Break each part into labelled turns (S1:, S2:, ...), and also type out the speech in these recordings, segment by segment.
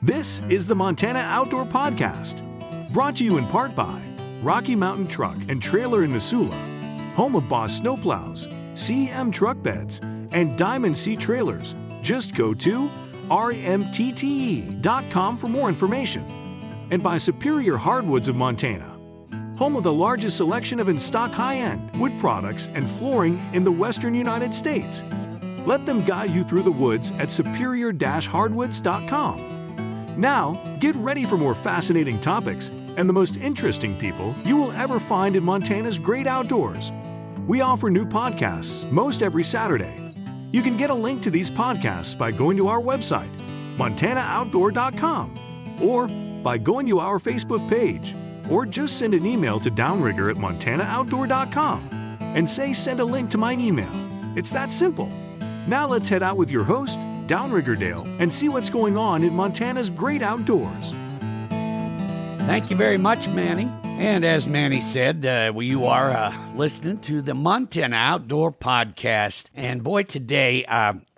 S1: This is the Montana Outdoor Podcast, brought to you in part by Rocky Mountain Truck and Trailer in Missoula, home of Boss Snowplows, CM Truck Beds, and Diamond Sea Trailers. Just go to rmtte.com for more information. And by Superior Hardwoods of Montana, home of the largest selection of in-stock high-end wood products and flooring in the western United States. Let them guide you through the woods at superior-hardwoods.com. Now, get ready for more fascinating topics and the most interesting people you will ever find in Montana's great outdoors. We offer new podcasts most every Saturday. You can get a link to these podcasts by going to our website, montanooutdoor.com, or by going to our Facebook page, or just send an email to Downrigger at montanooutdoor.com and say send a link to my email. It's that simple. Now let's head out with your host, Downrigger Dale, and see what's going on in Montana's great outdoors.
S2: Thank you very much, Manny. And as Manny said, you are listening to the Montana Outdoor Podcast. And boy, today,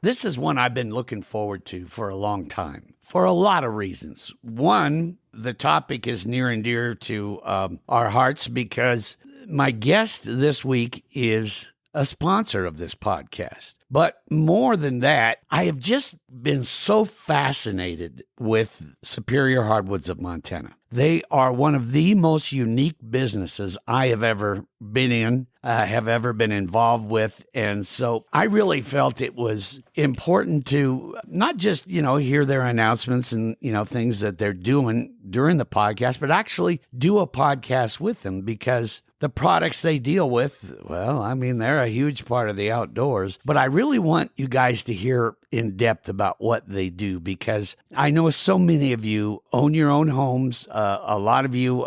S2: this is one I've been looking forward to for a long time, for a lot of reasons. One, the topic is near and dear to our hearts because my guest this week is a sponsor of this podcast. But more than that, I have just been so fascinated with Superior Hardwoods of Montana. They are one of the most unique businesses I have ever been in, have ever been involved with. And so I really felt it was important to not just, hear their announcements and, things that they're doing during the podcast, but actually do a podcast with them because the products they deal with, they're a huge part of the outdoors. But I really want you guys to hear in depth about what they do because I know so many of you own your own homes. A lot of you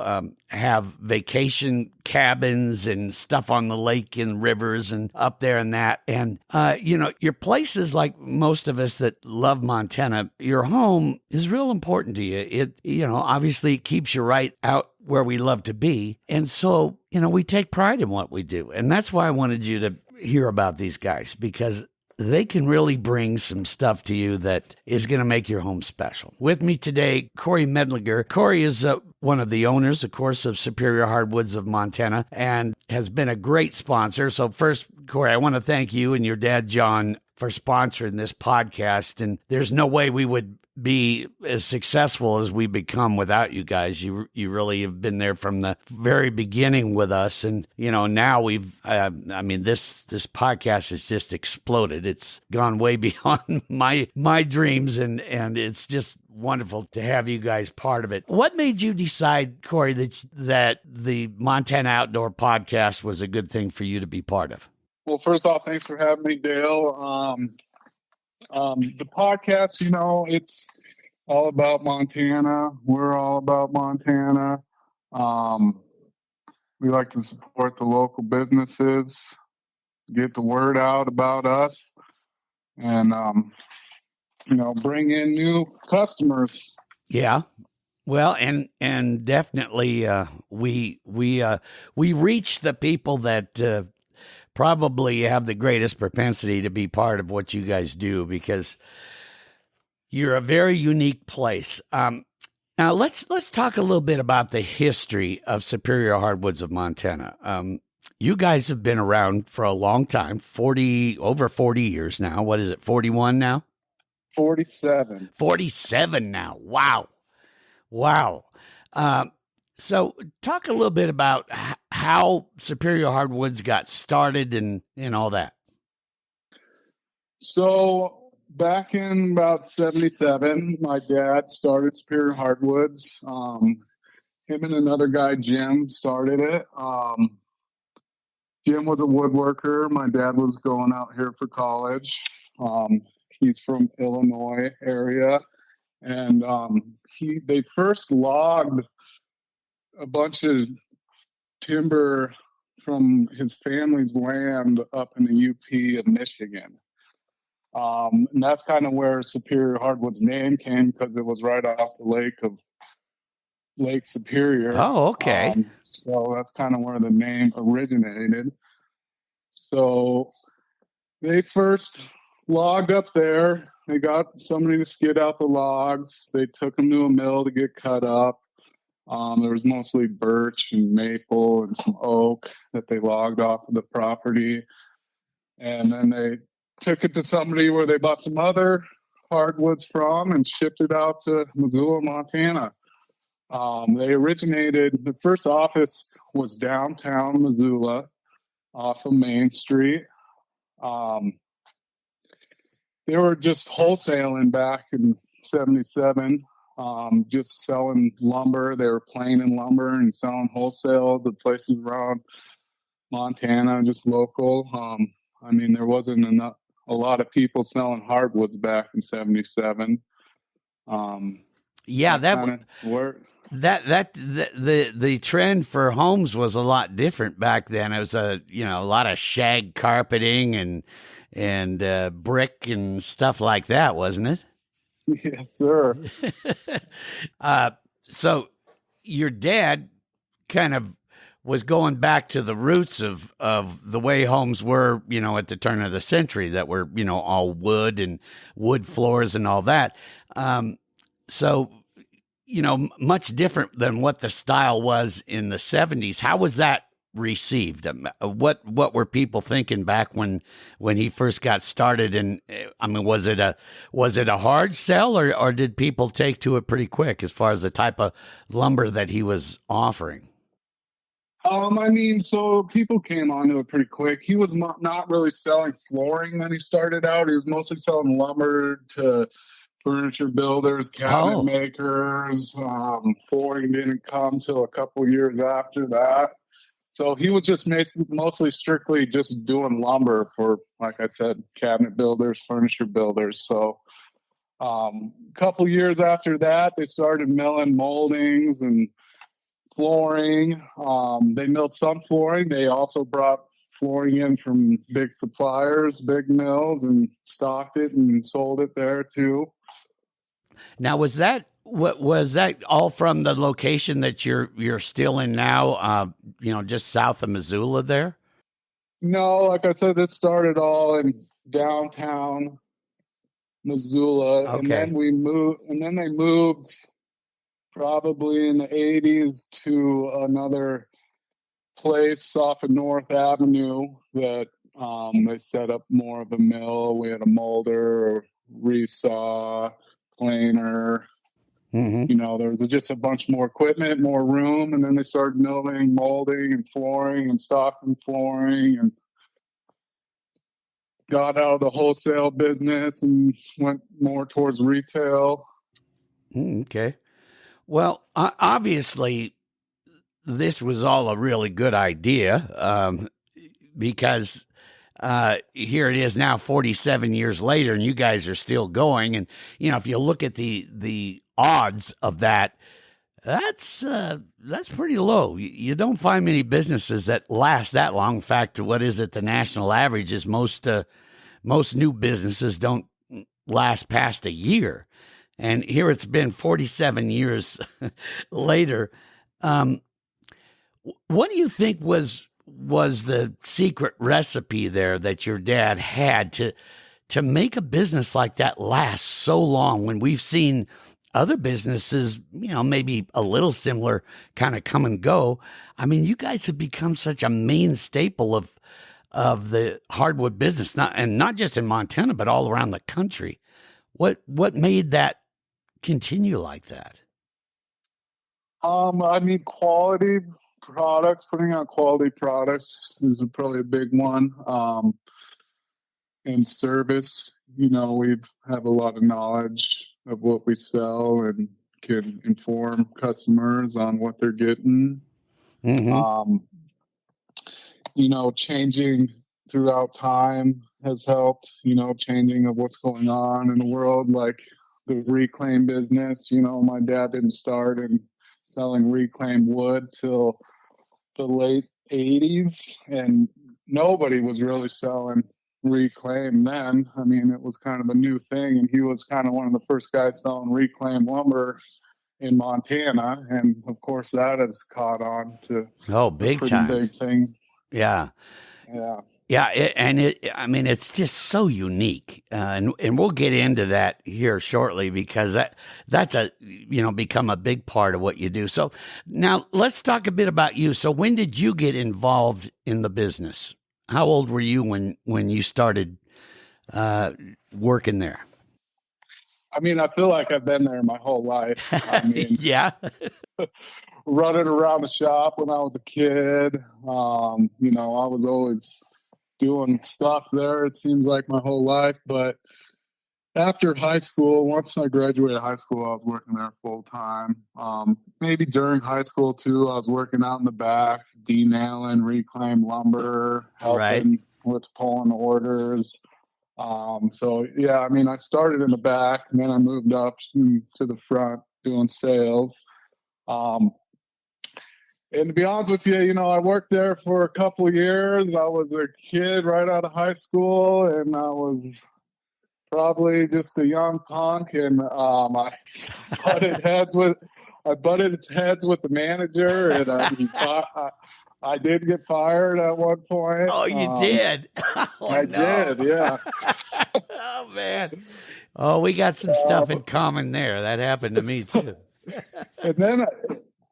S2: have vacation cabins and stuff on the lake and rivers and up there and that. And, your places like most of us that love Montana, your home is real important to you. It, obviously it keeps you right out where we love to be. And so, we take pride in what we do. And that's why I wanted you to hear about these guys because they can really bring some stuff to you that is going to make your home special. With me today, Cory Medlinger. Cory is one of the owners, of course, of Superior Hardwoods of Montana and has been a great sponsor. So first, Cory, I want to thank you and your dad, John, for sponsoring this podcast. And there's no way we would be as successful as we become without you guys. You really have been there from the very beginning with us. And, now we've, this podcast has just exploded. It's gone way beyond my dreams and it's just wonderful to have you guys part of it. What made you decide, Cory, that the Montana Outdoor Podcast was a good thing for you to be part of?
S3: Well, first off, thanks for having me, Dale. The podcast, it's all about Montana. We're all about Montana. We like to support the local businesses, get the word out about us, and, bring in new customers.
S2: Yeah. Well, and definitely we reach the people that probably have the greatest propensity to be part of what you guys do because you're a very unique place. Now let's talk a little bit about the history of Superior Hardwoods of Montana. You guys have been around for a long time, over 40 years now. What is it, 41 now?
S3: 47.
S2: 47 now. Wow. So talk a little bit about how Superior Hardwoods got started and all that.
S3: So back in about 77, my dad started Superior Hardwoods. Him and another guy, Jim, started it. Jim was a woodworker. My dad was going out here for college. He's from Illinois area. And they first logged a bunch of timber from his family's land up in the UP of Michigan. And that's kind of where Superior Hardwoods name came because it was right off the Lake Superior.
S2: Oh, okay.
S3: So that's kind of where the name originated. So they first logged up there. they got somebody to skid out the logs. They took them to a mill to get cut up. There was mostly birch and maple and some oak that they logged off of the property. And then they took it to somebody where they bought some other hardwoods from and shipped it out to Missoula, Montana. They originated, the first office was downtown Missoula off of Main Street. They were just wholesaling back in 77, just selling lumber. They were planing lumber and selling wholesale to places around Montana, just local. I mean, there wasn't a lot of people selling hardwoods back in 77.
S2: Yeah, the trend for homes was a lot different back then. It was a lot of shag carpeting and brick and stuff like that, wasn't it?
S3: Yes, sir.
S2: So your dad kind of was going back to the roots of the way homes were, at the turn of the century, that were, all wood and wood floors and all that. So, much different than what the style was in the 70s. How was that received? What were people thinking back when he first got started? And I mean, was it a hard sell, or did people take to it pretty quick as far as the type of lumber that he was offering?
S3: I mean, so people came onto it pretty quick. He was not really selling flooring when he started out. He was mostly selling lumber to furniture builders, cabinet makers. Flooring didn't come till a couple years after that. So he was just mostly strictly just doing lumber for, like I said, cabinet builders, furniture builders. So a couple years after that, they started milling moldings and flooring. They milled some flooring. They also brought flooring in from big suppliers, big mills, and stocked it and sold it there too.
S2: Now, was that all from the location that you're still in now? Just south of Missoula there?
S3: No, like I said, this started all in downtown Missoula,
S2: Okay.
S3: and then they moved probably in the 80s to another place off of North Avenue that they set up more of a mill. We had a molder, resaw, planer.
S2: Mm-hmm.
S3: There was just a bunch more equipment, more room, and then they started milling, molding, and flooring, and stocking flooring, and got out of the wholesale business and went more towards retail.
S2: Okay. Well, obviously, this was all a really good idea because here it is now 47 years later, and you guys are still going. And, if you look at the odds of that, that's pretty low. You don't find many businesses that last that long. In fact, what is it? The national average is most new businesses don't last past a year. And here it's been 47 years later. What do you think was the secret recipe there that your dad had to make a business like that last so long, when we've seen other businesses, maybe a little similar, kind of come and go? I mean, you guys have become such a main staple of the hardwood business, not just in Montana, but all around the country. What made that continue like that?
S3: I mean, quality products, putting out quality products is probably a big one. And service, we have a lot of knowledge of what we sell and can inform customers on what they're getting.
S2: Mm-hmm.
S3: Changing throughout time has helped, changing of what's going on in the world, like the reclaim business. My dad didn't start in selling reclaimed wood till the late 80s, and nobody was really selling reclaim then. I mean, it was kind of a new thing, and he was kind of one of the first guys selling reclaimed lumber in Montana, and of course that has caught on to
S2: big time,
S3: big thing.
S2: Yeah. Yeah, I mean, it's just so unique, and we'll get into that here shortly because that's become a big part of what you do. So now let's talk a bit about you. So when did you get involved in the business? How old were you when you started working there?
S3: I mean, I feel like I've been there my whole life. I mean,
S2: Yeah.
S3: running around the shop when I was a kid. I was always doing stuff there, it seems like my whole life. But after high school, once I graduated high school, I was working there full time. Maybe during high school too, I was working out in the back, denailing reclaimed lumber,
S2: Right.
S3: helping with pulling orders. So yeah, I mean, I started in the back and then I moved up to the front doing sales. And to be honest with you, I worked there for a couple of years. I was a kid right out of high school, and I was probably just a young punk. And I butted heads with the manager, and I did get fired at one point.
S2: Oh, you did? Oh,
S3: I did, yeah.
S2: Oh, man. Oh, we got some stuff in common there. That happened to me too.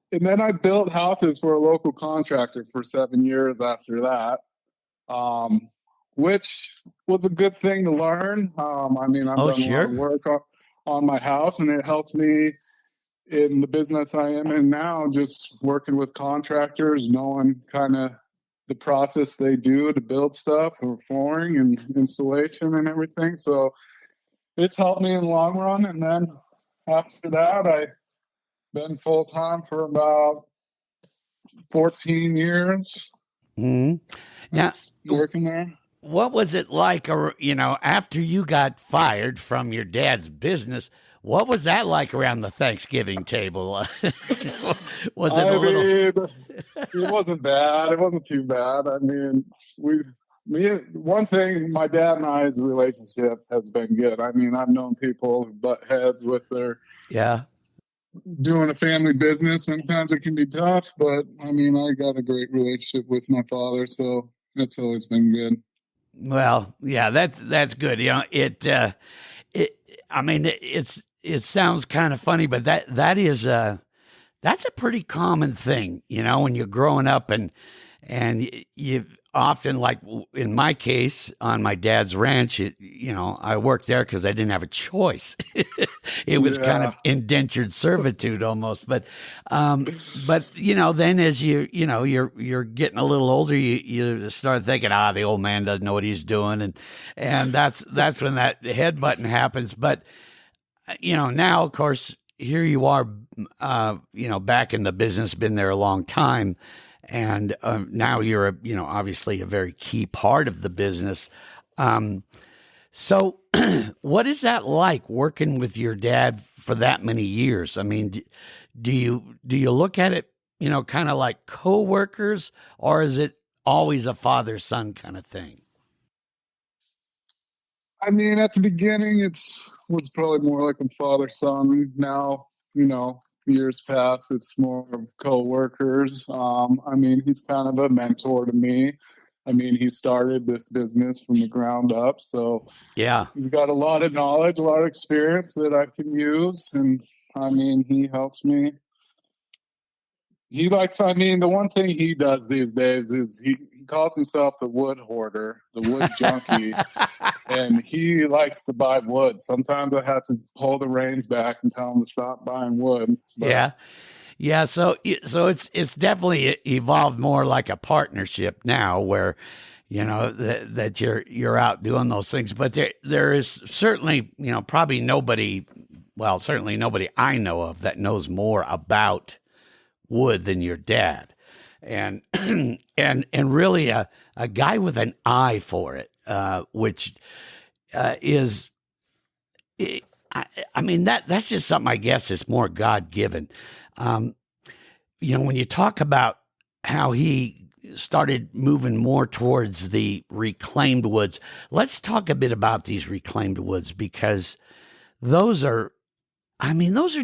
S3: And then I built houses for a local contractor for 7 years after that, which was a good thing to learn. I mean, I've done a lot of work on my house, and it helps me in the business I am in now, just working with contractors, knowing kind of the process they do to build stuff for flooring and installation and everything. So it's helped me in the long run. And then after that, I've been full time for about 14 years.
S2: Mm-hmm. Now,
S3: working there.
S2: What was it like, after you got fired from your dad's business? What was that like around the Thanksgiving table? Was it a little?
S3: It wasn't bad. It wasn't too bad. I mean, one thing, my dad and I's relationship has been good. I mean, I've known people who butt heads with their doing a family business. Sometimes it can be tough, but I mean, I got a great relationship with my father, so that's always been good.
S2: Well, yeah, that's good. It sounds kind of funny, but that's a pretty common thing, when you're growing up and you often, like in my case on my dad's ranch, I worked there because I didn't have a choice. It was kind of indentured servitude almost, but then as you're getting a little older, you start thinking, the old man doesn't know what he's doing, and that's when that headbutting happens. But now, of course, here you are, back in the business, been there a long time. And now you're, obviously a very key part of the business. So what is that like working with your dad for that many years? I mean, do you look at it, kind of like coworkers, or is it always a father-son kind of thing?
S3: I mean, at the beginning, was probably more like a father-son. Now, years past, it's more of co-workers. I mean, he's kind of a mentor to me. I mean, he started this business from the ground up, so yeah, he's got a lot of knowledge, a lot of experience that I can use, and I mean, he helps me. The one thing he does these days is he calls himself the wood hoarder, the wood junkie, and he likes to buy wood. Sometimes I have to pull the reins back and tell him to stop buying wood. But.
S2: Yeah. So it's definitely evolved more like a partnership now, where that you're out doing those things. But there is certainly probably nobody I know of that knows more about wood than your dad, and really a guy with an eye for it, which is, I mean, that's just something I guess is more God-given. When you talk about how he started moving more towards the reclaimed woods, let's talk a bit about these reclaimed woods, because those are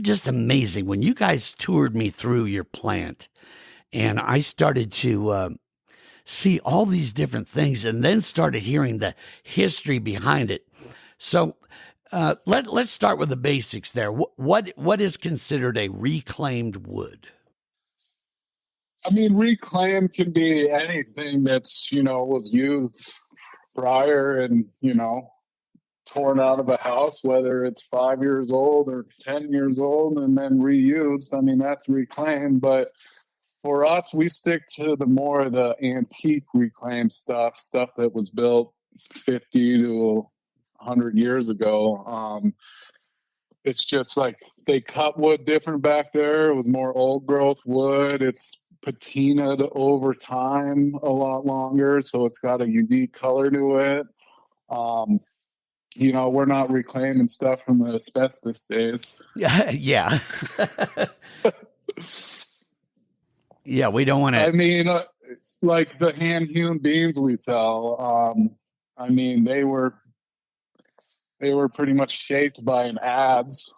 S2: just amazing. When you guys toured me through your plant and I started to see all these different things and then started hearing the history behind it. So let's start with the basics there. What is considered a reclaimed wood?
S3: I mean, reclaim can be anything that's, was used prior and, torn out of a house, whether it's 5 years old or 10 years old and then reused. I mean, that's reclaimed. But for us, we stick to the antique reclaimed stuff that was built 50 to 100 years ago. It's just like they cut wood different back there. It was more old growth wood. It's patinaed over time a lot longer, so it's got a unique color to it. We're not reclaiming stuff from the asbestos days.
S2: Yeah. Yeah, we don't want to.
S3: I mean, like the hand-hewn beams we sell. I mean, they were pretty much shaped by an adze,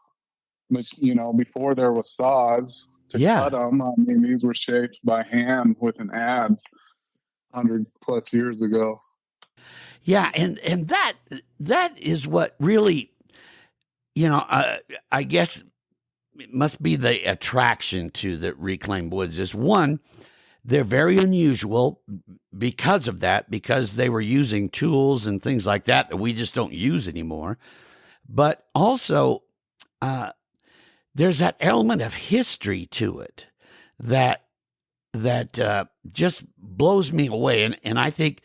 S3: which before there was saws to cut them. I mean, these were shaped by hand with an adze 100+ years ago.
S2: Yeah, and that is what really, I guess it must be the attraction to the reclaimed woods is one, they're very unusual because of that, because they were using tools and things like that we just don't use anymore. But also, there's that element of history to it that just blows me away, and I think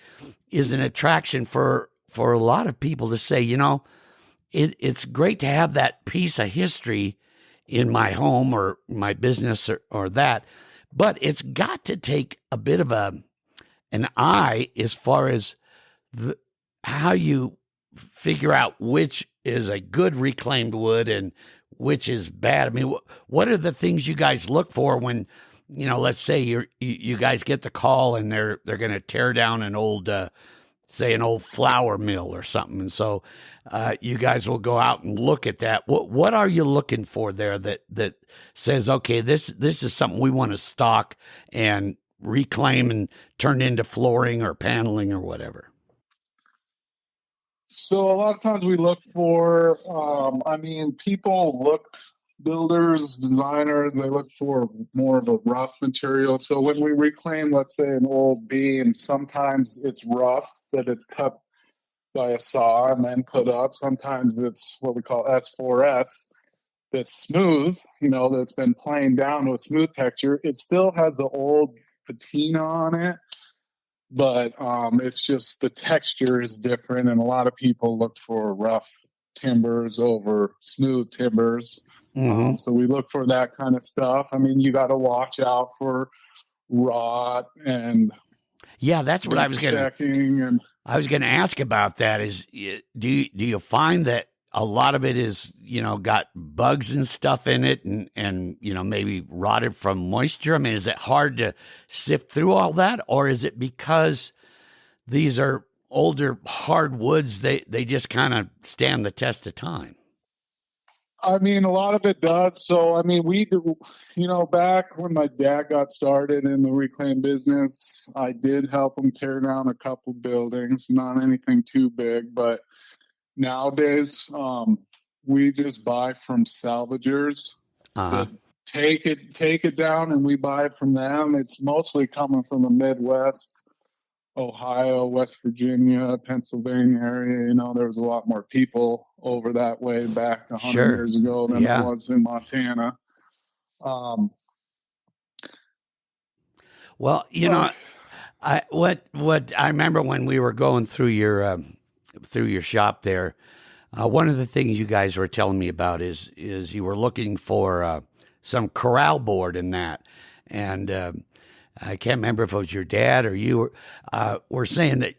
S2: is an attraction for a lot of people to say, it's great to have that piece of history in my home or my business or that, but it's got to take a bit of an eye as far as how you figure out which is a good reclaimed wood and which is bad. I mean, what are the things you guys look for when, let's say you guys get the call and they're going to tear down an old, say an old flour mill or something. And so you guys will go out and look at that. What are you looking for there that says, okay, this is something we want to stock and reclaim and turn into flooring or paneling or whatever?
S3: So a lot of times we look for, builders, designers, they look for more of a rough material. So when we reclaim, let's say, an old beam, sometimes it's rough, that it's cut by a saw and then put up. Sometimes it's what we call S4S, that's smooth, that's been planed down to a smooth texture. It still has the old patina on it, but it's just the texture is different, and a lot of people look for rough timbers over smooth timbers.
S2: Mm-hmm.
S3: So we look for that kind of stuff. I mean, you got to watch out for rot and
S2: that's what I was going to ask about. That is, do you find that a lot of it is got bugs and stuff in it and maybe rotted from moisture? I mean, is it hard to sift through all that, or is it because these are older hardwoods they just kind of stand the test of time?
S3: I mean, a lot of it does. So, I mean, we do, back when my dad got started in the reclaim business, I did help him tear down a couple buildings, not anything too big. But nowadays, we just buy from salvagers.
S2: Uh-huh.
S3: Take it down, and we buy it from them. It's mostly coming from the Midwest. Ohio, West Virginia, Pennsylvania area. There was a lot more people over that way back 100 years ago than there was in Montana.
S2: Well, I remember when we were going through your shop there. One of the things you guys were telling me about is you were looking for some corral board in that, and I can't remember if it was your dad or you were saying that,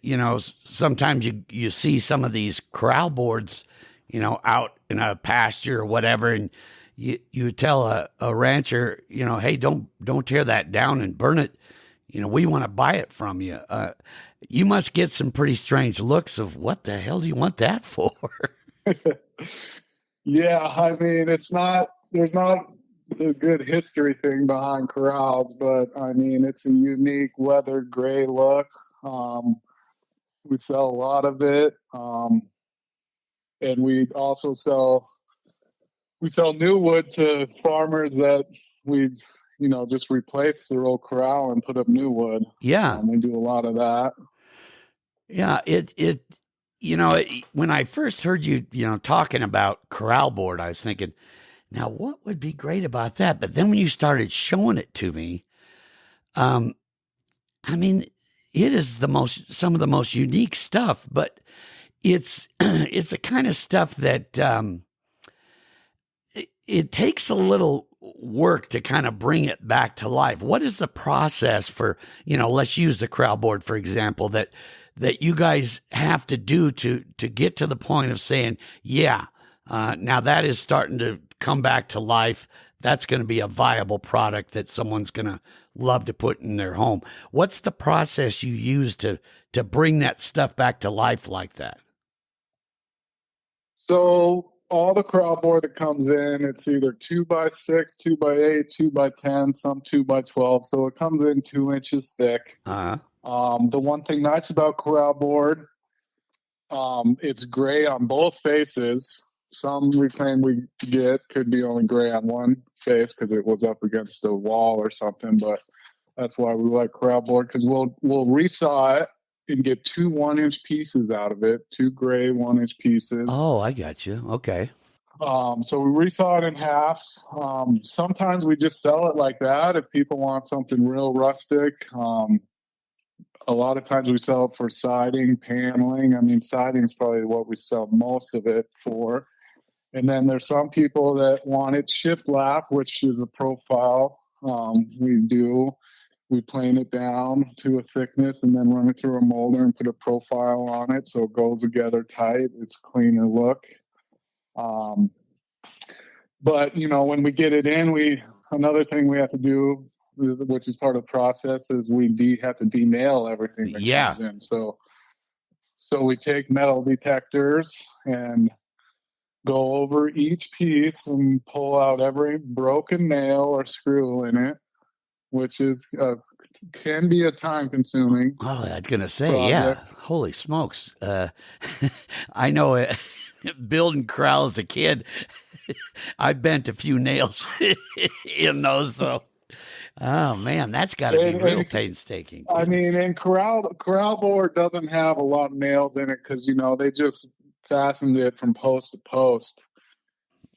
S2: sometimes you see some of these corral boards, out in a pasture or whatever, and you tell a rancher, hey, don't tear that down and burn it. We want to buy it from you. You must get some pretty strange looks of what the hell do you want that for?
S3: Yeah, I mean, there's not a good history thing behind corrals, but I mean, it's a unique weathered gray look. We sell a lot of it. And we also sell new wood to farmers that we, just replace their old corral and put up new wood.
S2: Yeah.
S3: We do a lot of that.
S2: Yeah. When I first heard you, talking about corral board, I was thinking, now what would be great about that? But then when you started showing it to me, I mean, it is some of the most unique stuff, but it's the kind of stuff that it takes a little work to kind of bring it back to life. What is the process for, let's use the corral board, for example, that you guys have to do to get to the point of saying, yeah, now that is starting to come back to life. That's going to be a viable product that someone's going to love to put in their home. What's the process you use to bring that stuff back to life like that?
S3: So all the corral board that comes in, it's either 2x6, 2x8, 2x10, some 2x12. So it comes in 2 inches thick.
S2: Uh-huh.
S3: The one thing nice about corral board, it's gray on both faces. Some reclaim we get could be only gray on one face because it was up against a wall or something. But that's why we like corral board, because we'll resaw it and get 2 1-inch pieces out of it, 2 gray 1-inch pieces.
S2: Oh, I got you. Okay.
S3: So we resaw it in half. Sometimes we just sell it like that if people want something real rustic. A lot of times we sell it for siding, paneling. I mean, siding is probably what we sell most of it for. And then there's some people that want it shiplap, which is a profile. We plane it down to a thickness and then run it through a molder and put a profile on it so it goes together tight. It's cleaner look. But when we get it in, another thing we have to do, which is part of the process, is we have to denail everything that comes in. So we take metal detectors and go over each piece and pull out every broken nail or screw in it, which can be a time-consuming.
S2: Oh, I was gonna say,
S3: project.
S2: Yeah. Holy smokes! I know it. Building corral as a kid, I bent a few nails in those. So, oh man, that's got to be real painstaking.
S3: I mean, and corral board doesn't have a lot of nails in it because they just fastened it from post to post.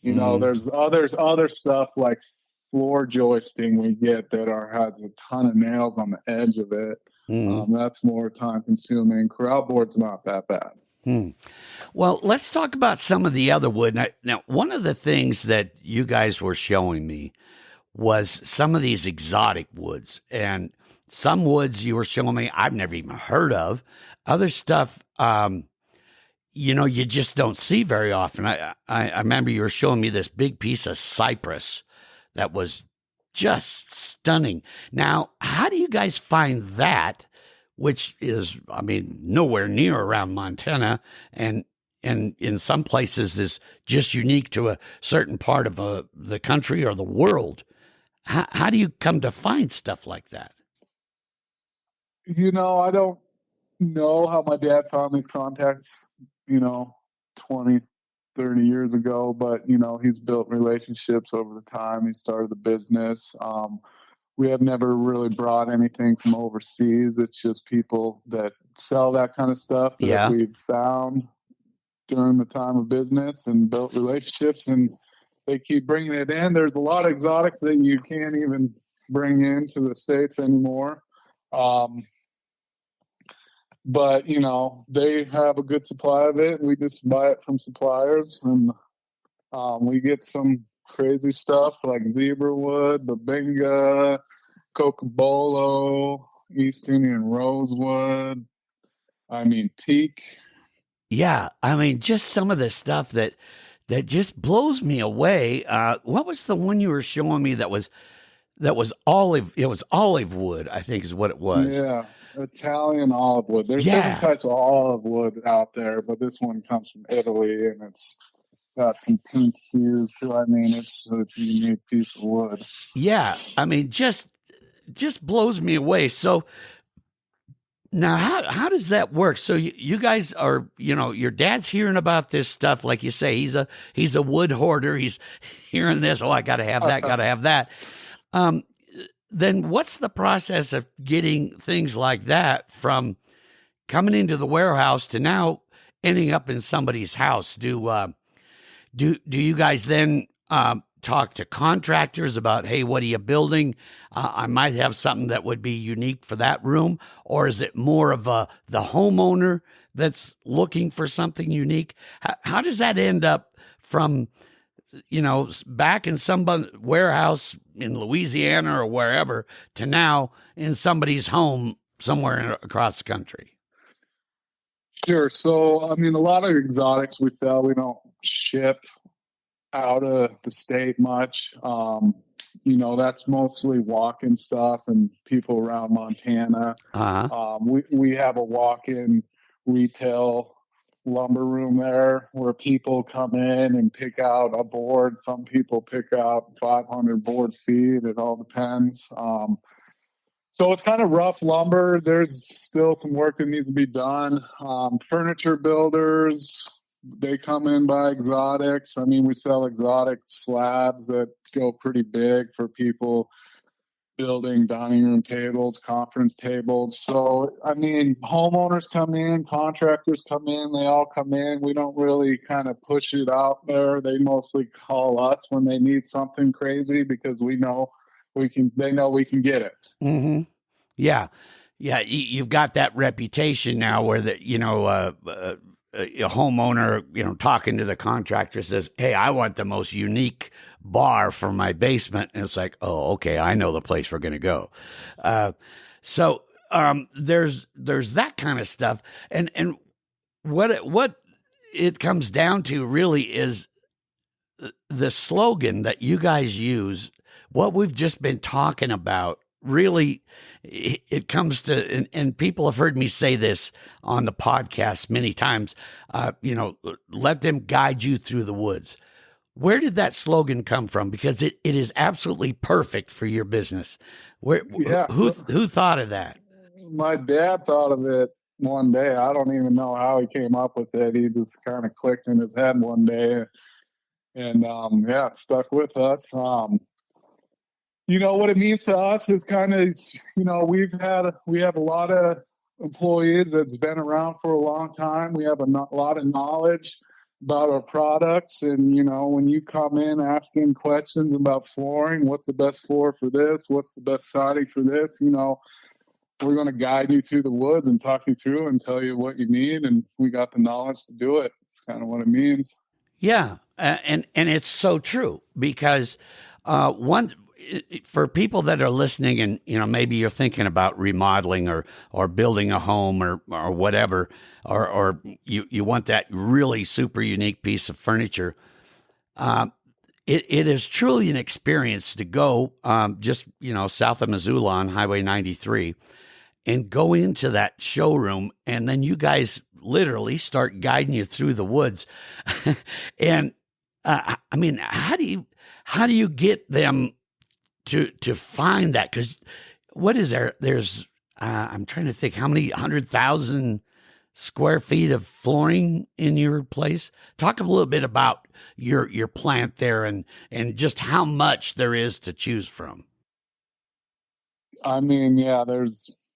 S3: There's other stuff like floor joisting we get that has a ton of nails on the edge of it. That's more time consuming. Corral board's not that bad.
S2: Well, let's talk about some of the other wood. Now, one of the things that you guys were showing me was some of these exotic woods, and some woods you were showing me I've never even heard of. Other stuff, you just don't see very often. I remember you were showing me this big piece of cypress that was just stunning. Now, how do you guys find that, which is, I mean, nowhere near around Montana, and in some places is just unique to a certain part of the country or the world? How do you come to find stuff like that?
S3: I don't know how my dad found these contacts, 20, 30 years ago, but he's built relationships over the time. He started the business. We have never really brought anything from overseas. It's just people that sell that kind of stuff that we've found during the time of business and built relationships, and they keep bringing it in. There's a lot of exotics that you can't even bring into the States anymore. But, they have a good supply of it. We just buy it from suppliers, and we get some crazy stuff like zebra wood, babinga, cocobolo, East Indian rosewood. I mean, teak.
S2: Yeah, I mean, just some of the stuff that just blows me away. What was the one you were showing me that was olive? It was olive wood, I think, is what it was.
S3: Yeah. Italian olive wood. There's different types of olive wood out there, but this one comes from Italy, and it's got some pink hues too. I mean, it's a unique piece of wood.
S2: Yeah, I mean, just blows me away. So now, how does that work? So you guys are, your dad's hearing about this stuff, like you say. He's a wood hoarder. He's hearing this. Oh, I got to have that. Got to have that. Then what's the process of getting things like that from coming into the warehouse to now ending up in somebody's house? Do you guys then talk to contractors about, hey, what are you building? I might have something that would be unique for that room, or is it more of the homeowner that's looking for something unique? How does that end up from back in some warehouse in Louisiana or wherever to now in somebody's home somewhere across the country?
S3: Sure. So, I mean, a lot of exotics we sell, we don't ship out of the state much. That's mostly walk-in stuff and people around Montana.
S2: Uh-huh.
S3: We have a walk-in retail lumber room there where people come in and pick out a board. Some people pick out 500 board feet. It all depends. So it's kind of rough lumber. There's still some work that needs to be done. Furniture builders, they come in by exotics. I mean, we sell exotic slabs that go pretty big for people building dining room tables, conference tables. So, I mean, homeowners come in, contractors come in, they all come in. We don't really kind of push it out there. They mostly call us when they need something crazy because they know we can get it.
S2: Mm-hmm. Yeah. Yeah. You've got that reputation now where a homeowner, talking to the contractor says, hey, I want the most unique bar for my basement. And it's like, oh, okay, I know the place we're going to go. So there's that kind of stuff. And what it comes down to really is the slogan that you guys use, what we've just been talking about. Really, it comes to, and people have heard me say this on the podcast many times, let them guide you through the woods. Where did that slogan come from? Because it is absolutely perfect for your business. Who thought of that?
S3: My dad thought of it one day. I don't even know how he came up with it. He just kind of clicked in his head one day, and it stuck with us. What it means to us is kind of, we have a lot of employees that's been around for a long time. We have a lot of knowledge about our products. And, when you come in asking questions about flooring, what's the best floor for this? What's the best siding for this? We're going to guide you through the woods and talk you through and tell you what you need. And we got the knowledge to do it. It's kind of what it means.
S2: Yeah. And it's so true because, for people that are listening and, maybe you're thinking about remodeling or building a home or whatever, or you want that really super unique piece of furniture, it is truly an experience to go just, south of Missoula on Highway 93 and go into that showroom. And then you guys literally start guiding you through the woods. And I mean, how do you get them to find that? Because what is there? There's I'm trying to think how many 100,000 square feet of flooring in your place. Talk a little bit about your plant there and just how much there is to choose from.
S3: I mean, there's,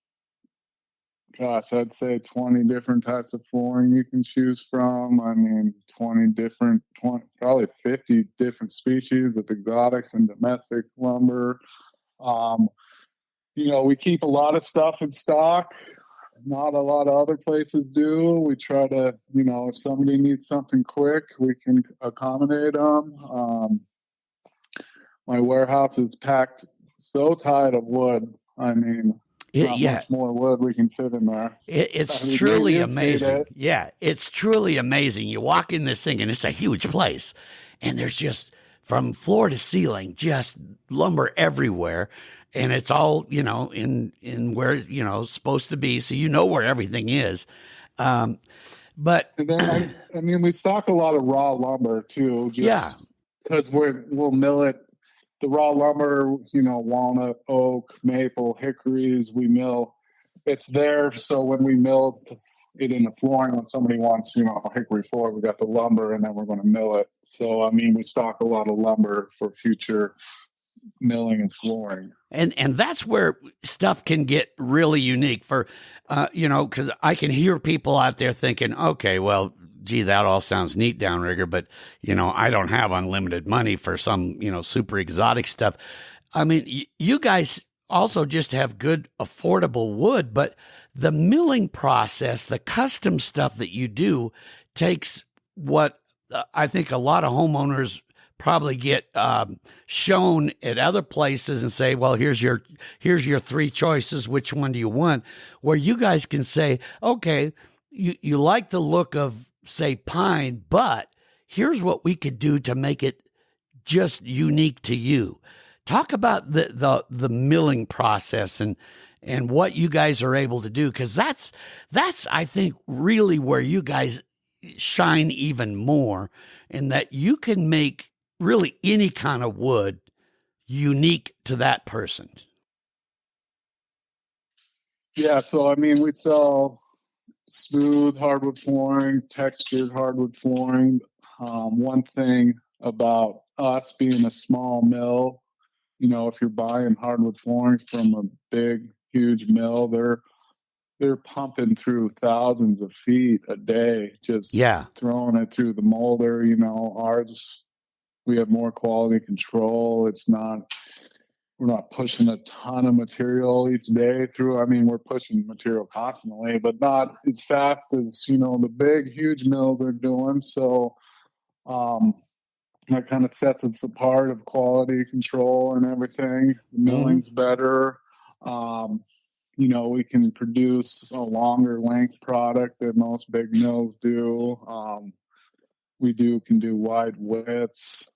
S3: I'd say 20 different types of flooring you can choose from. I mean, probably 50 different species of exotics and domestic lumber. We keep a lot of stuff in stock. Not a lot of other places do. We try to, if somebody needs something quick, we can accommodate them. My warehouse is packed so tight of wood. I mean, much more wood we can fit in there.
S2: It's truly amazing. Yeah, it's truly amazing. You walk in this thing, and it's a huge place, and there's just from floor to ceiling, just lumber everywhere, and it's all in where supposed to be, so where everything is. But
S3: And then I mean, we stock a lot of raw lumber too,
S2: yeah,
S3: just because we'll mill it. The raw lumber, walnut, oak, maple, hickories, we mill. It's there, so when we mill it in the flooring, when somebody wants, hickory floor, we got the lumber, and then we're going to mill it. So I mean, we stock a lot of lumber for future milling and flooring.
S2: and that's where stuff can get really unique for, because I can hear people out there thinking, okay, well, gee, that all sounds neat, Downrigger, but I don't have unlimited money for some super exotic stuff. I mean, you guys also just have good, affordable wood, but the milling process, the custom stuff that you do, takes what I think a lot of homeowners probably get shown at other places and say, well, here's your three choices. Which one do you want? Where you guys can say, okay, you like the look of, say, pine, but here's what we could do to make it just unique to you. Talk about the milling process and what you guys are able to do, because that's I think really where you guys shine even more, in that you can make really any kind of wood unique to that person.
S3: Yeah, so I mean, we sell smooth hardwood flooring, textured hardwood flooring. One thing about us being a small mill, if you're buying hardwood flooring from a big, huge mill, they're pumping through thousands of feet a day, just throwing it through the molder. Ours, we have more quality control. We're not pushing a ton of material each day through. I mean, we're pushing material constantly, but not as fast as, the big, huge mills are doing. So that kind of sets us apart of quality control and everything. The milling's better. We can produce a longer length product than most big mills do. We can do wide widths.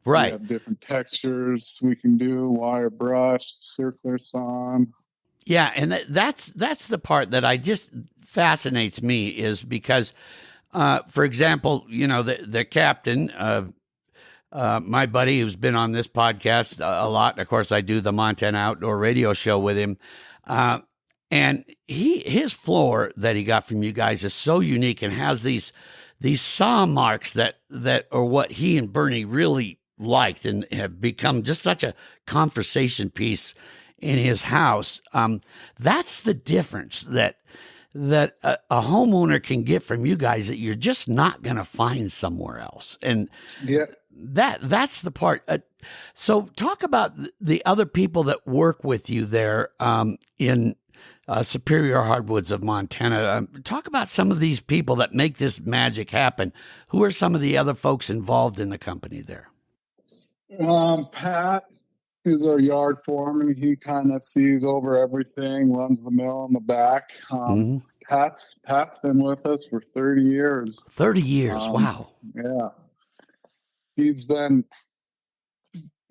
S2: Right.
S3: We have different textures we can do, wire brushed, circular sawn.
S2: Yeah, and that's the part that I just fascinates me, is because, for example, the captain, my buddy who's been on this podcast a lot. Of course, I do the Montana Outdoor Radio Show with him, and his floor that he got from you guys is so unique and has these saw marks that are what he and Bernie really liked and have become just such a conversation piece in his house. That's the difference that a homeowner can get from you guys that you're just not going to find somewhere else. And that's the part. So talk about the other people that work with you there in Superior Hardwoods of Montana. Talk about some of these people that make this magic happen. Who are some of the other folks involved in the company there?
S3: Pat is our yard foreman. He kind of sees over everything, runs the mill in the back. Pat's been with us for 30 years.
S2: 30 years, wow.
S3: Yeah. He's been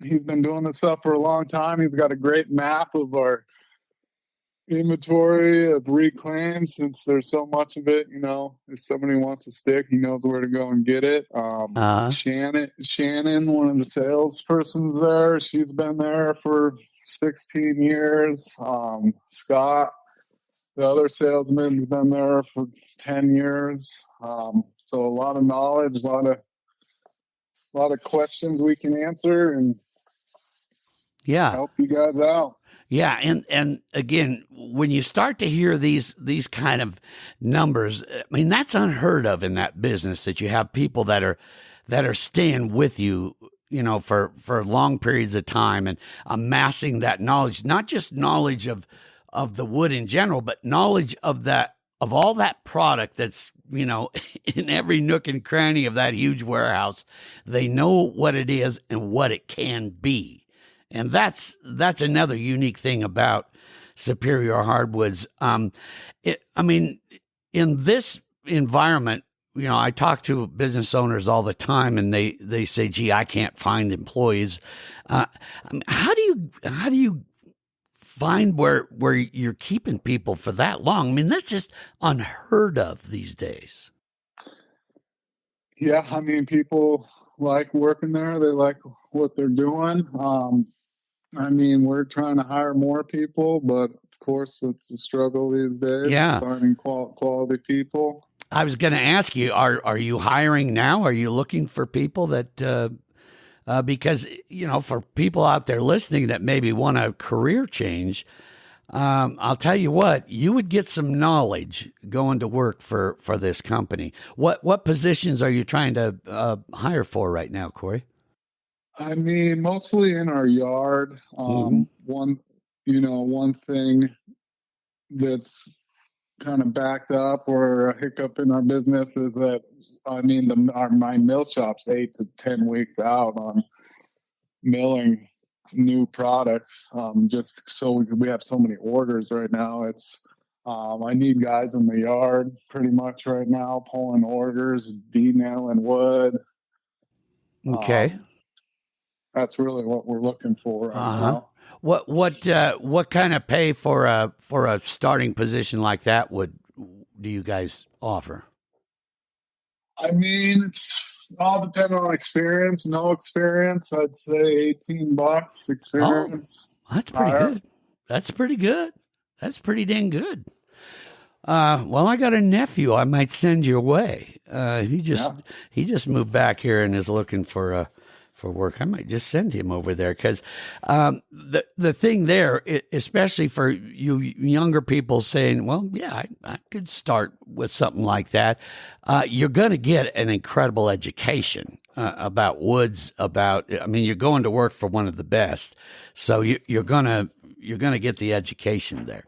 S3: doing this stuff for a long time. He's got a great map of our inventory of reclaim, since there's so much of it. If somebody wants a stick, he knows where to go and get it. Shannon, one of the salespersons there, she's been there for 16 years. Scott, the other salesman, has been there for 10 years. So a lot of knowledge, a lot of questions we can answer and help you guys out.
S2: Yeah, and again, when you start to hear these kind of numbers, I mean, that's unheard of in that business, that you have people that are staying with you, for long periods of time and amassing that knowledge, not just knowledge of the wood in general, but knowledge of all that product that's, in every nook and cranny of that huge warehouse. They know what it is and what it can be. And that's another unique thing about Superior Hardwoods. In this environment, I talk to business owners all the time, and they say, "Gee, I can't find employees." How do you find where you're keeping people for that long? I mean, that's just unheard of these days.
S3: Yeah, I mean, people like working there. They like what they're doing. I mean, we're trying to hire more people, but of course, it's a struggle these days
S2: Yeah.
S3: finding quality people.
S2: I was going to ask you, are you hiring now? Are you looking for people that, because, for people out there listening that maybe want a career change, I'll tell you what, you would get some knowledge going to work for this company. What positions are you trying to hire for right now, Cory?
S3: I mean, mostly in our yard. One thing that's kind of backed up or a hiccup in our business is that, I mean, my mill shop's 8 to 10 weeks out on milling new products. Just so we have so many orders right now. I need guys in the yard pretty much right now, pulling orders, denailing wood.
S2: Okay.
S3: That's really what we're looking for right now.
S2: What kind of pay for a starting position like that do you guys offer?
S3: I mean, it's all depending on experience. No experience, I'd say $18 experience.
S2: Oh, that's pretty good. That's pretty good. That's pretty dang good. Well, I got a nephew I might send your way. He just moved back here and is looking for work. I might just send him over there because the thing there, especially for you younger people saying, well, yeah, I could start with something like that. You're going to get an incredible education about woods. You're going to work for one of the best, so you're gonna get the education there.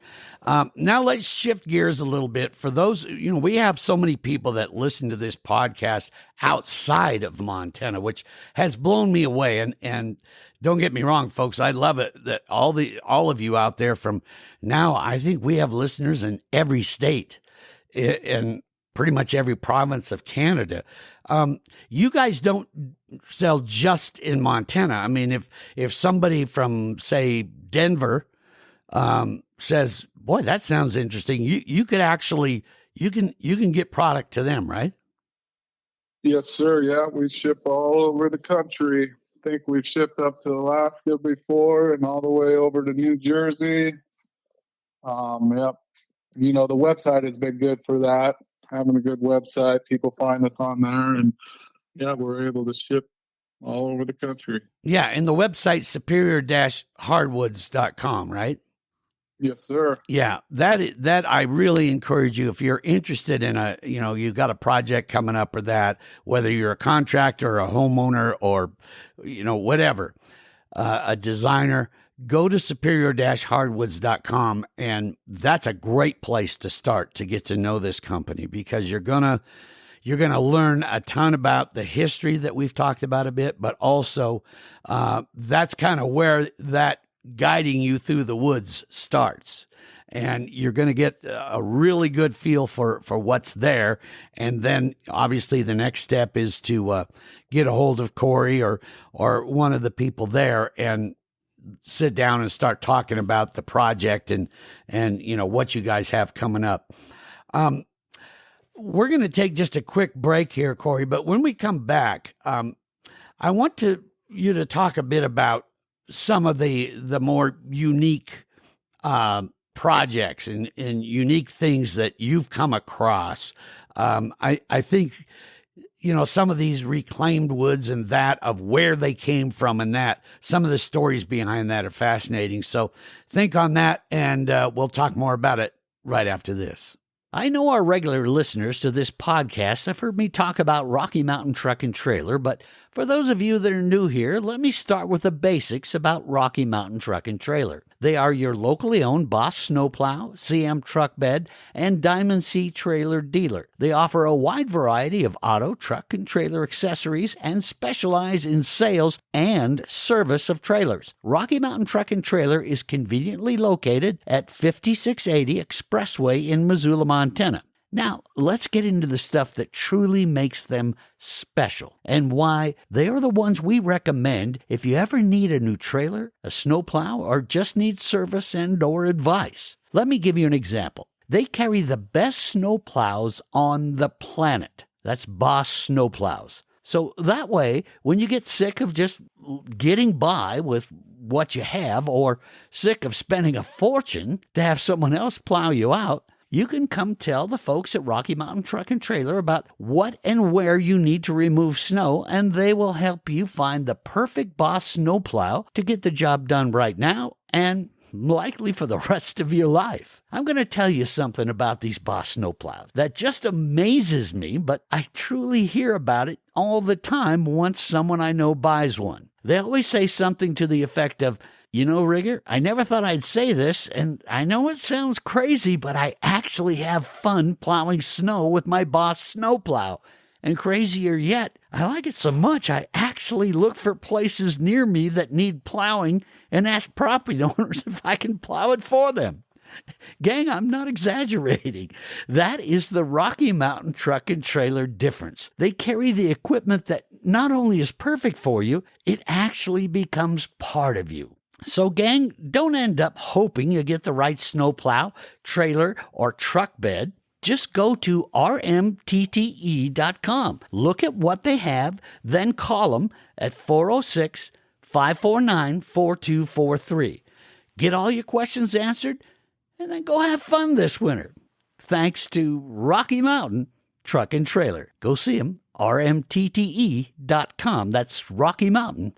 S2: Now let's shift gears a little bit. For those, we have so many people that listen to this podcast outside of Montana, which has blown me away. And don't get me wrong, folks, I love it that all of you out there from now, I think we have listeners in every state in pretty much every province of Canada. You guys don't sell just in Montana. I mean, if somebody from, say, Denver says, boy, that sounds interesting, you could actually you can get product to them, right?
S3: Yes, sir. Yeah, we ship all over the country. I think we've shipped up to Alaska before and all the way over to New Jersey. Yep. The website has been good for that. Having a good website, people find us on there, and yeah, we're able to ship all over the country.
S2: Yeah, and the website superior-hardwoods.com, right?
S3: Yes, sir.
S2: Yeah, that I really encourage you if you're interested in you've got a project coming up or that, whether you're a contractor or a homeowner or, whatever, a designer, go to superior-hardwoods.com, and that's a great place to start to get to know this company because you're gonna learn a ton about the history that we've talked about a bit, but also that's kind of where that guiding you through the woods starts. And you're going to get a really good feel for what's there. And then obviously the next step is to get a hold of Cory or one of the people there and sit down and start talking about the project and what you guys have coming up. We're going to take just a quick break here, Cory, but when we come back, I want you to talk a bit about some of the more unique projects and unique things that you've come across. I think, some of these reclaimed woods and that of where they came from and that some of the stories behind that are fascinating. So think on that, and we'll talk more about it right after this. I know our regular listeners to this podcast have heard me talk about Rocky Mountain Truck and Trailer, but for those of you that are new here, let me start with the basics about Rocky Mountain Truck and Trailer. They are your locally owned Boss Snowplow, CM Truck Bed, and Diamond C Trailer dealer. They offer a wide variety of auto, truck, and trailer accessories and specialize in sales and service of trailers. Rocky Mountain Truck and Trailer is conveniently located at 5680 Expressway in Missoula, Montana. Now, let's get into the stuff that truly makes them special and why they are the ones we recommend if you ever need a new trailer, a snowplow, or just need service and/or advice. Let me give you an example. They carry the best snowplows on the planet. That's Boss snowplows. So that way, when you get sick of just getting by with what you have, or sick of spending a fortune to have someone else plow you out, you can come tell the folks at Rocky Mountain Truck and Trailer about what and where you need to remove snow, and they will help you find the perfect Boss snowplow to get the job done right now and likely for the rest of your life. I'm going to tell you something about these Boss snowplows that just amazes me, but I truly hear about it all the time once someone I know buys one. They always say something to the effect of, "You know, Rigger, I never thought I'd say this, and I know it sounds crazy, but I actually have fun plowing snow with my Boss snowplow. And crazier yet, I like it so much I actually look for places near me that need plowing and ask property owners if I can plow it for them." Gang, I'm not exaggerating. That is the Rocky Mountain Truck and Trailer difference. They carry the equipment that not only is perfect for you, it actually becomes part of you. So, gang, don't end up hoping you get the right snowplow, trailer, or truck bed. Just go to rmtte.com. Look at what they have, then call them at 406-549-4243. Get all your questions answered, and then go have fun this winter. Thanks to Rocky Mountain Truck and Trailer. Go see them, rmtte.com. That's Rocky Mountain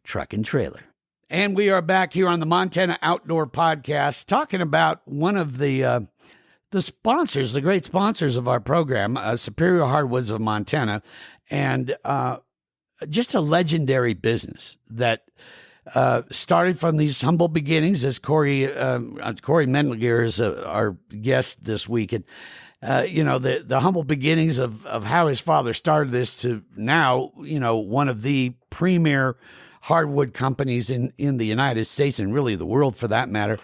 S2: Truck and Trailer. And we are back here on the Montana Outdoor Podcast talking about one of the sponsors, the great sponsors of our program, Superior Hardwoods of Montana, and just a legendary business that started from these humble beginnings, as Cory Medlinger is our guest this week. And, the humble beginnings of how his father started this to now, one of the premier hardwood companies in the United States and really the world for that matter.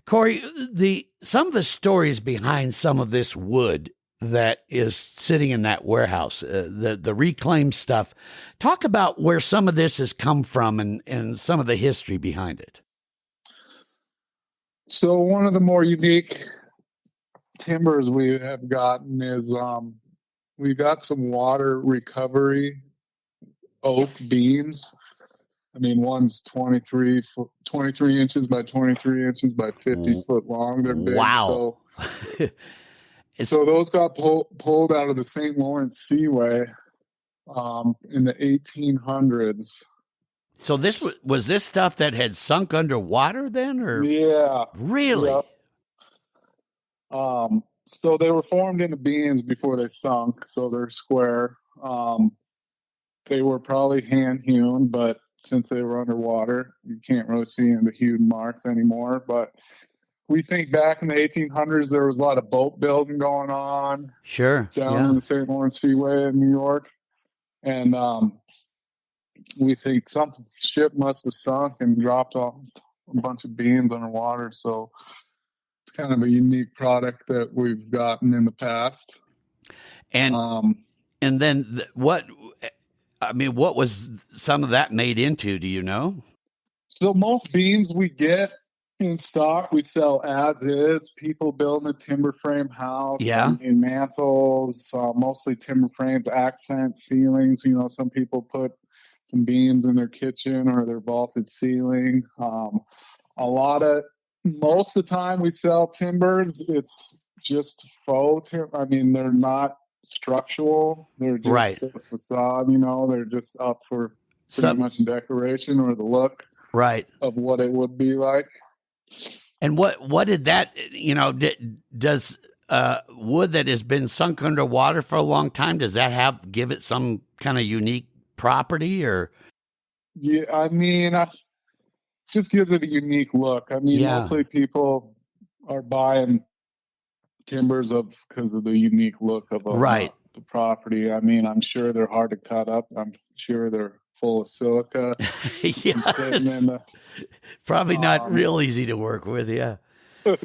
S2: Cory, some of the stories behind some of this wood that is sitting in that warehouse, the reclaimed stuff, talk about where some of this has come from and some of the history behind it.
S3: So one of the more unique timbers we have gotten is we got some water recovery oak beams. I mean, one's 23 inches by 23 inches by 50 foot long. They're big.
S2: Wow.
S3: So those got pulled out of the St. Lawrence Seaway in the 1800s.
S2: So this was this stuff that had sunk underwater then, or?
S3: Yeah.
S2: Really?
S3: Yep. So they were formed into beams before they sunk, so they're square. They were probably hand hewn, but since they were underwater, you can't really see the hewn marks anymore. But we think back in the 1800s, there was a lot of boat building going on.
S2: Sure.
S3: Down in the St. Lawrence Seaway in New York. And we think some ship must have sunk and dropped off a bunch of beams underwater. So it's kind of a unique product that we've gotten in the past.
S2: And then what was some of that made into? Do you know?
S3: So most beams we get in stock, we sell as is. People building a timber frame house, in mantles, mostly timber frames, accent ceilings. Some people put some beams in their kitchen or their vaulted ceiling. Most of the time we sell timbers, it's just faux timber. I mean, they're not structural. They're just a facade, they're just up for pretty much decoration or the look of what it would be like.
S2: And what did that, does wood that has been sunk underwater for a long time, does that give it some kind of unique property or?
S3: Yeah, I mean, just gives it a unique look. I mean, mostly people are buying timbers because of the unique look of the property. I mean, I'm sure they're hard to cut up. I'm sure they're full of silica.
S2: Probably not real easy to work with, yeah.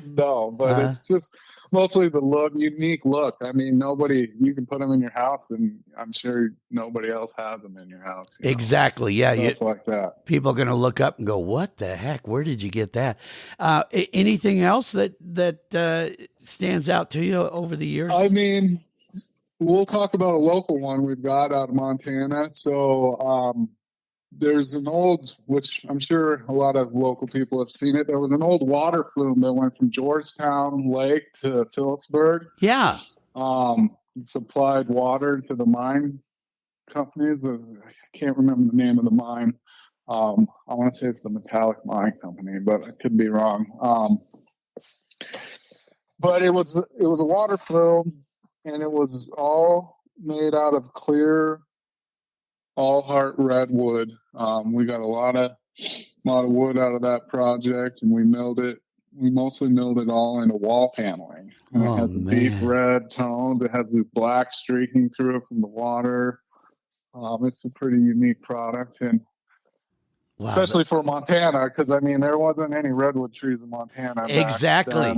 S3: No, but it's just mostly the unique look. I mean, you can put them in your house, and I'm sure nobody else has them in your house.
S2: Exactly, yeah.
S3: Stuff like that.
S2: People are going to look up and go, "What the heck? Where did you get that?" Anything else that stands out to you over the years?
S3: I mean, we'll talk about a local one we've got out of Montana. So there's an old, which I'm sure a lot of local people have seen it. There was an old water flume that went from Georgetown Lake to Phillipsburg.
S2: Yeah.
S3: Supplied water to the mine companies. I can't remember the name of the mine. I want to say it's the Metallic Mine Company, but I could be wrong. But it was a water flume, and it was all made out of clear all heart redwood. We got a lot of wood out of that project, and we mostly milled it all into wall paneling. And it has a deep red tone that has this black streaking through it from the water. It's a pretty unique product, and especially for Montana, because I mean there wasn't any redwood trees in Montana.
S2: Exactly.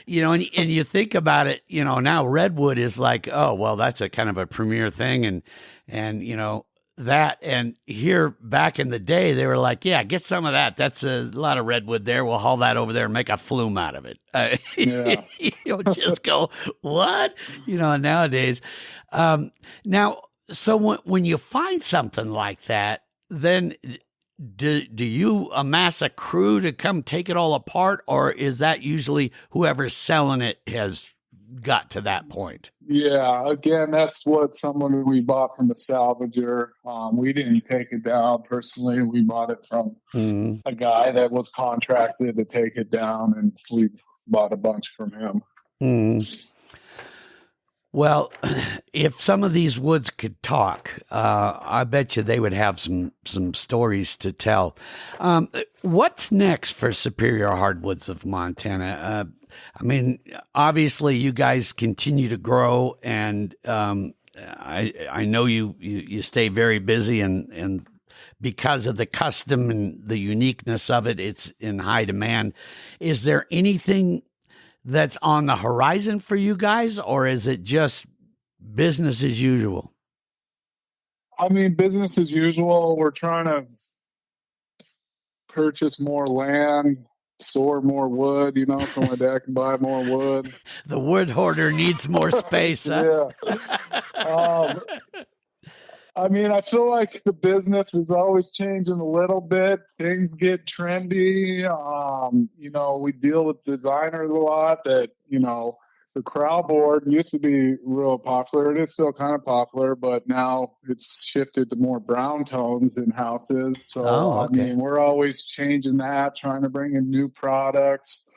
S2: You know, and you think about it, you know, now redwood is like, oh, well, that's a kind of a premier thing. And, you know, that, and here back in the day, they were like, yeah, get some of that. That's a lot of redwood there. We'll haul that over there and make a flume out of it.
S3: Yeah.
S2: You'll just go, what? You know, nowadays. Now, so when you find something like that, then do you amass a crew to come take it all apart, or is that usually whoever's selling it has got to that point?
S3: Yeah, again, that's what someone we bought from a salvager. We didn't take it down personally. We bought it from a guy that was contracted to take it down, and we bought a bunch from him.
S2: Well, if some of these woods could talk, I bet you they would have some stories to tell. What's next for Superior Hardwoods of Montana? I mean, obviously, you guys continue to grow, and I know you stay very busy, and because of the custom and the uniqueness of it, it's in high demand. Is there anything that's on the horizon for you guys, or is it just business as usual?
S3: I mean, business as usual. We're trying to purchase more land, store more wood, you know, so my dad can buy more wood.
S2: The wood hoarder needs more space. Huh?
S3: Yeah. I mean, I feel like the business is always changing a little bit. Things get trendy. You know, we deal with designers a lot that, you know, the crowd board used to be real popular. It is still kind of popular, but now it's shifted to more brown tones in houses. So, I mean, we're always changing that, trying to bring in new products.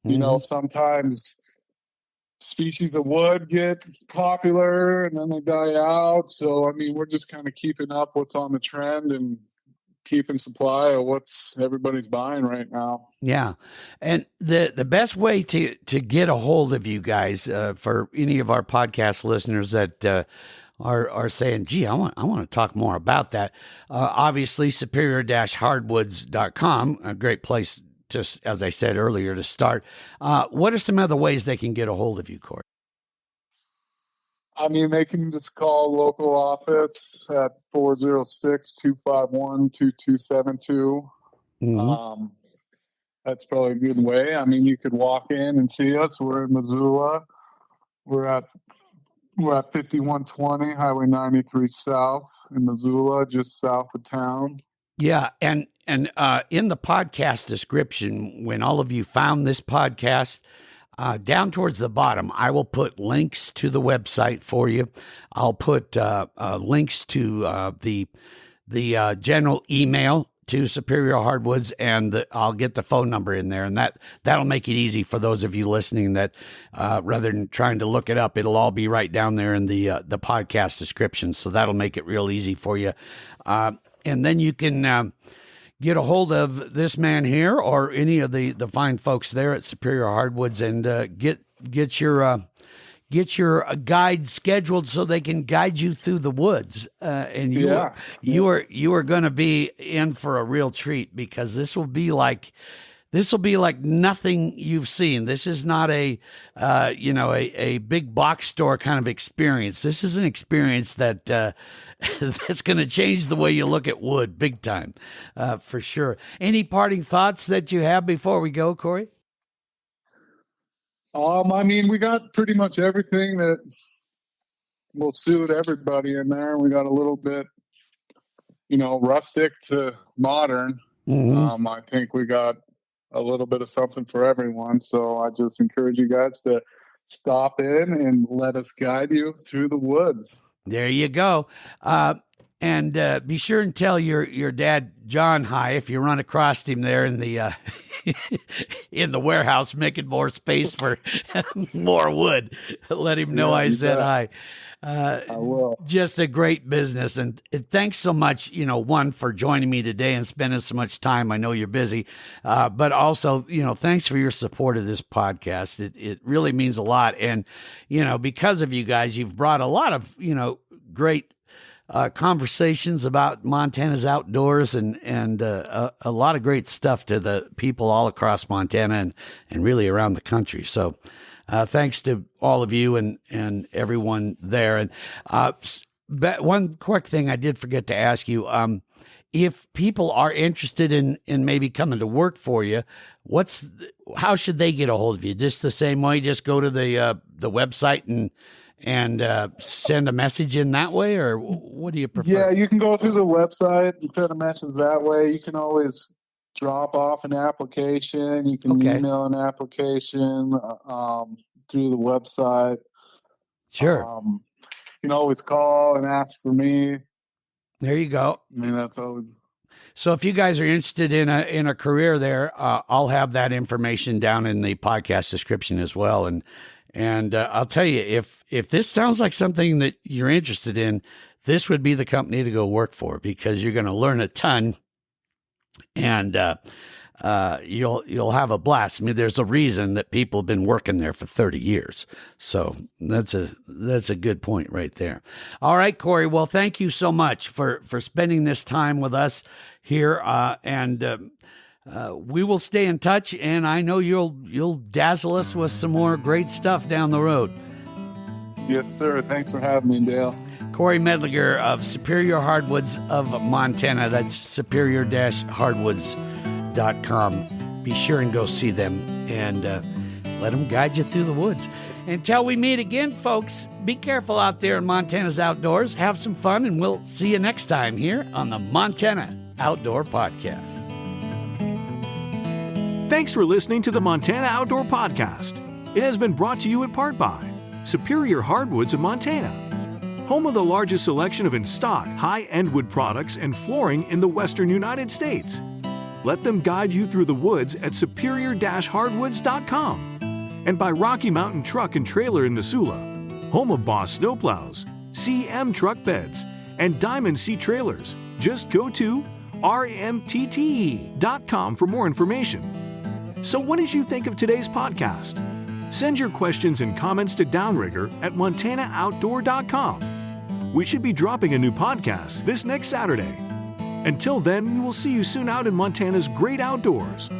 S3: You know, sometimes species of wood get popular and then they die out. So, I mean, we're just kind of keeping up what's on the trend and keeping supply of what's everybody's buying right now.
S2: Yeah. And the best way to get a hold of you guys, for any of our podcast listeners that are saying, gee, I want to talk more about that. Obviously, superior-hardwoods.com, a great place, just as I said earlier, to start. What are some other ways they can get a hold of you, Cory?
S3: I mean, they can just call local office at 406-251-2272. That's probably a good way. I mean, you could walk in and see us. We're in Missoula. We're at 5120 Highway 93 South in Missoula, just south of town.
S2: Yeah, and in the podcast description, when all of you found this podcast, down towards the bottom, I will put links to the website for you. I'll put links to the general email to Superior Hardwoods, and I'll get the phone number in there, and that'll make it easy for those of you listening that rather than trying to look it up, it'll all be right down there in the podcast description. So that'll make it real easy for you, and then you can get a hold of this man here or any of the fine folks there at Superior Hardwoods, and get your guide scheduled so they can guide you through the woods. And you are going to be in for a real treat, because this will be like nothing you've seen. This is not a big box store kind of experience. This is an experience that that's going to change the way you look at wood big time, for sure. Any parting thoughts that you have before we go, Cory?
S3: I mean, we got pretty much everything that will suit everybody in there. We got a little bit, rustic to modern. I think we got a little bit of something for everyone. So I just encourage you guys to stop in and let us guide you through the woods.
S2: There you go. And be sure and tell your dad, John, hi if you run across him there in the in the warehouse making more space for more wood. Let him know I said hi.
S3: I will.
S2: Just a great business. And thanks so much, one, for joining me today and spending so much time. I know you're busy, but also, thanks for your support of this podcast. It really means a lot. And, because of you guys, you've brought a lot of, great conversations about Montana's outdoors and a lot of great stuff to the people all across Montana and really around the country. So thanks to all of you and everyone there. And one quick thing I did forget to ask you, if people are interested in maybe coming to work for you, how should they get a hold of you? Just the same way, just go to the website and send a message in that way, or what do you prefer?
S3: Yeah, you can go through the website and send a message that way. You can always drop off an application. You can email an application through the website.
S2: Sure.
S3: You can always call and ask for me.
S2: There you go.
S3: I mean, that's always.
S2: So if you guys are interested in a career there, I'll have that information down in the podcast description as well. And I'll tell you, if this sounds like something that you're interested in, this would be the company to go work for, because you're going to learn a ton, and you'll have a blast. I mean, there's a reason that people have been working there for 30 years. So that's a good point right there. All right, Cory. Well, thank you so much for spending this time with us here, and we will stay in touch, and I know you'll dazzle us with some more great stuff down the road.
S3: Yes, sir. Thanks for having me, Dale.
S2: Cory Medlinger of Superior Hardwoods of Montana. That's superior-hardwoods.com. Be sure and go see them and let them guide you through the woods. Until we meet again, folks, be careful out there in Montana's outdoors. Have some fun, and we'll see you next time here on the Montana Outdoor Podcast.
S1: Thanks for listening to the Montana Outdoor Podcast. It has been brought to you in part by Superior Hardwoods of Montana, home of the largest selection of in-stock high-end wood products and flooring in the western United States. Let them guide you through the woods at superior-hardwoods.com. And by Rocky Mountain Truck and Trailer in Missoula, home of Boss Snowplows, CM Truck Beds, and Diamond Sea Trailers. Just go to rmtte.com for more information. So what did you think of today's podcast? Send your questions and comments to Downrigger at montanooutdoor.com. We should be dropping a new podcast this next Saturday. Until then, we will see you soon out in Montana's great outdoors.